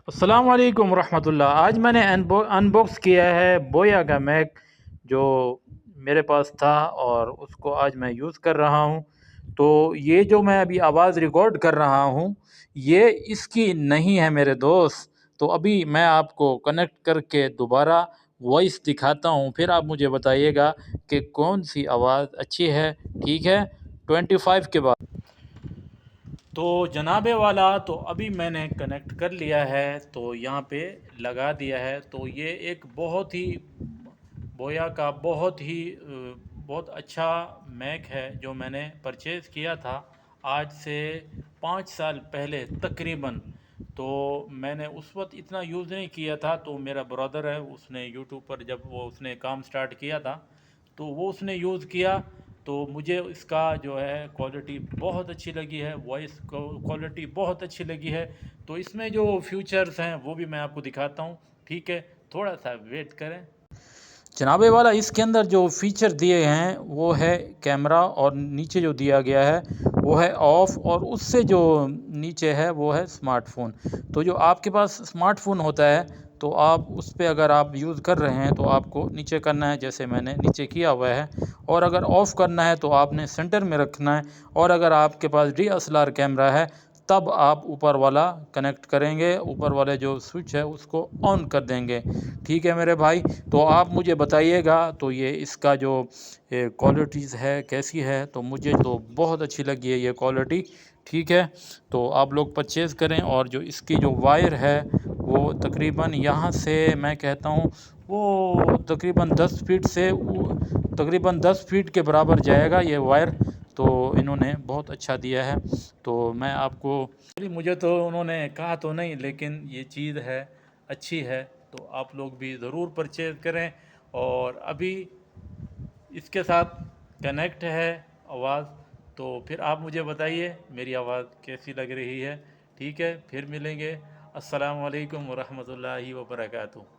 अस्सलाम वालेकुम रहमतुल्लाह। आज मैंने अनबॉक्स किया है बोया का मैक जो मेरे पास था और उसको आज मैं यूज़ कर रहा हूँ। तो ये जो मैं अभी आवाज़ रिकॉर्ड कर रहा हूँ ये इसकी नहीं है मेरे दोस्त। तो अभी मैं आपको कनेक्ट करके दोबारा वॉइस दिखाता हूँ, फिर आप मुझे बताइएगा कि कौन सी आवाज़ अच्छी है। ठीक है, 25 के बाद। तो जनाबे वाला, तो अभी मैंने कनेक्ट कर लिया है, तो यहाँ पे लगा दिया है। तो ये एक बहुत ही बोया का बहुत अच्छा मैक है जो मैंने परचेज़ किया था आज से 5 साल पहले तकरीबन। तो मैंने उस वक्त इतना यूज़ नहीं किया था, तो मेरा ब्रदर है, उसने यूट्यूब पर जब वो उसने काम स्टार्ट किया था तो वो उसने यूज़ किया। तो मुझे इसका जो है क्वालिटी बहुत अच्छी लगी है, वॉइस क्वालिटी बहुत अच्छी लगी है। तो इसमें जो फीचर्स हैं वो भी मैं आपको दिखाता हूँ। ठीक है, थोड़ा सा वेट करें जनाबे वाला। इसके अंदर जो फीचर दिए हैं वो है कैमरा, और नीचे जो दिया गया है वो है ऑफ, और उससे जो नीचे है वो है स्मार्टफोन। तो जो आपके पास स्मार्टफोन होता है तो आप उस पे अगर आप यूज़ कर रहे हैं तो आपको नीचे करना है, जैसे मैंने नीचे किया हुआ है। और अगर ऑफ़ करना है तो आपने सेंटर में रखना है। और अगर आपके पास DSLR कैमरा है तब आप ऊपर वाला कनेक्ट करेंगे, ऊपर वाले जो स्विच है उसको ऑन कर देंगे। ठीक है मेरे भाई, तो आप मुझे बताइएगा तो ये इसका जो क्वालिटीज़ है कैसी है। तो मुझे तो बहुत अच्छी लगी है ये क्वालिटी। ठीक है, तो आप लोग परचेज़ करें। और जो इसकी जो वायर है वो तकरीबन यहाँ से मैं कहता हूँ वो तकरीबन 10 फीट से तकरीबन 10 फीट के बराबर जाएगा ये वायर। तो इन्होंने बहुत अच्छा दिया है। तो मैं आपको, मुझे तो उन्होंने कहा तो नहीं, लेकिन ये चीज़ है, अच्छी है। तो आप लोग भी ज़रूर परचेज़ करें। और अभी इसके साथ कनेक्ट है आवाज़। तो फिर आप मुझे बताइए मेरी आवाज़ कैसी लग रही है। ठीक है, फिर मिलेंगे। अस्सलाम वालेकुम वरहमतुल्लाहि वबरकातुहू।